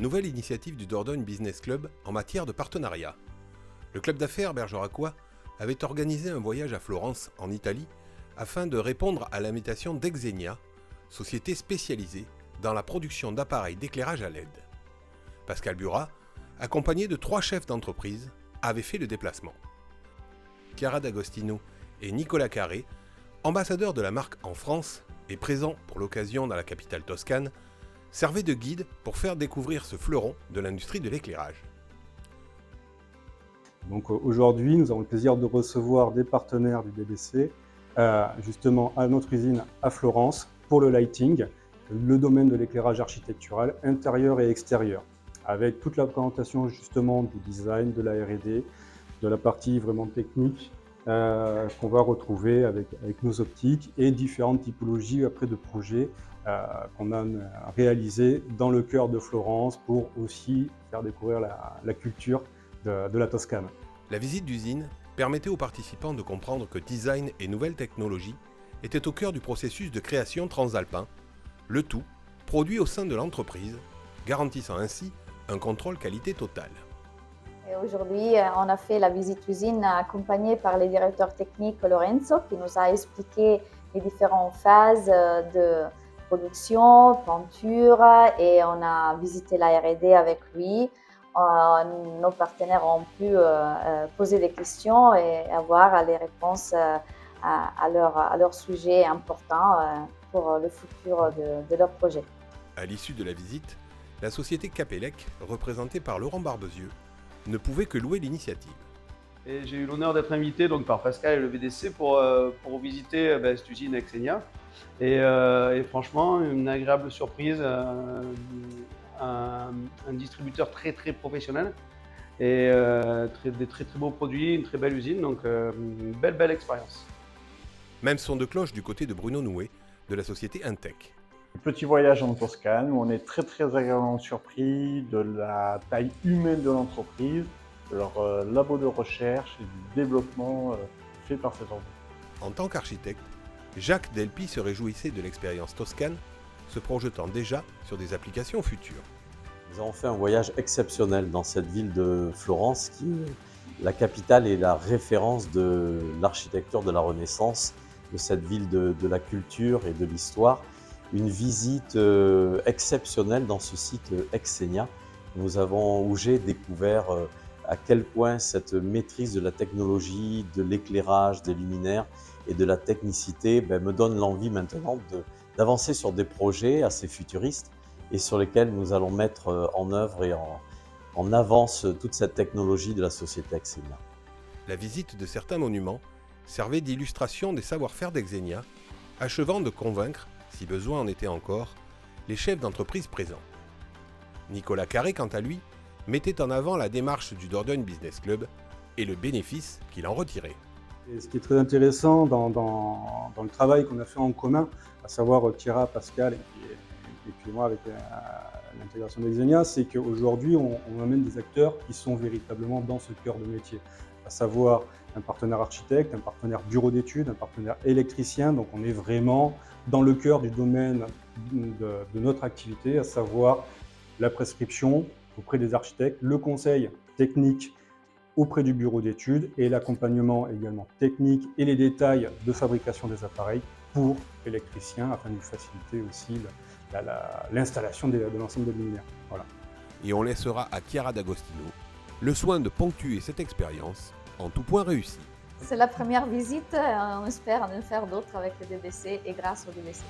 nouvelle initiative du Dordogne Business Club en matière de partenariat. Le club d'affaires bergeracois avait organisé un voyage à Florence, en Italie, afin de répondre à l'invitation d'Exenia, société spécialisée dans la production d'appareils d'éclairage à LED. Pascal Burat, accompagné de 3 chefs d'entreprise, avait fait le déplacement. Chiara D'Agostino et Nicolas Carré, ambassadeurs de la marque en France et présents pour l'occasion dans la capitale toscane, servaient de guide pour faire découvrir ce fleuron de l'industrie de l'éclairage. Donc aujourd'hui, nous avons le plaisir de recevoir des partenaires du DBC, justement à notre usine à Florence pour le lighting, le domaine de l'éclairage architectural intérieur et extérieur, avec toute la présentation justement du design, de la R&D, de la partie vraiment technique qu'on va retrouver avec nos optiques et différentes typologies après de projets qu'on a réalisés dans le cœur de Florence pour aussi faire découvrir la culture de la Toscane. La visite d'usine permettait aux participants de comprendre que design et nouvelles technologies étaient au cœur du processus de création transalpin, le tout produit au sein de l'entreprise, garantissant ainsi un contrôle qualité total. Et aujourd'hui, on a fait la visite usine accompagnée par le directeur technique Lorenzo qui nous a expliqué les différentes phases de production, peinture et on a visité la R&D avec lui. Nos partenaires ont pu poser des questions et avoir les réponses à leurs sujets importants pour le futur de leur projet. À l'issue de la visite, la société Capelec, représentée par Laurent Barbezieux, ne pouvait que louer l'initiative. Et j'ai eu l'honneur d'être invité donc, par Pascal et le VDC pour visiter cette usine Exenia. Et franchement, une agréable surprise, un distributeur très professionnel et des très beaux produits, une très belle usine, donc une belle expérience. Même son de cloche du côté de Bruno Nouet, de la société Intec. Petit voyage en Toscane où on est très agréablement surpris de la taille humaine de l'entreprise, de leur labo de recherche et du développement fait par cette entreprise. En tant qu'architecte, Jacques Delpy se réjouissait de l'expérience toscane, se projetant déjà sur des applications futures. Nous avons fait un voyage exceptionnel dans cette ville de Florence qui est la capitale et la référence de l'architecture de la Renaissance, de cette ville de la culture et de l'histoire. Une visite exceptionnelle dans ce site Exenia où j'ai découvert à quel point cette maîtrise de la technologie, de l'éclairage, des luminaires et de la technicité me donne l'envie maintenant d'avancer sur des projets assez futuristes et sur lesquels nous allons mettre en œuvre et en avance toute cette technologie de la société Exenia. La visite de certains monuments servait d'illustration des savoir-faire d'Exenia, achevant de convaincre, si besoin en était encore, les chefs d'entreprise présents. Nicolas Carré, quant à lui, mettait en avant la démarche du Dordogne Business Club et le bénéfice qu'il en retirait. Et ce qui est très intéressant dans le travail qu'on a fait en commun, à savoir Chiara, Pascal et puis moi avec l'intégration d'Exenia, c'est qu'aujourd'hui on amène des acteurs qui sont véritablement dans ce cœur de métier, à savoir un partenaire architecte, un partenaire bureau d'études, un partenaire électricien, donc on est vraiment dans le cœur du domaine de notre activité, à savoir la prescription auprès des architectes, le conseil technique auprès du bureau d'études et l'accompagnement également technique et les détails de fabrication des appareils pour l'électricien afin de lui faciliter aussi l'installation de l'ensemble des luminaires. Voilà. Et on laissera à Chiara D'Agostino le soin de ponctuer cette expérience en tout point réussi. C'est la première visite, on espère en faire d'autres avec le DBC et grâce au DBC.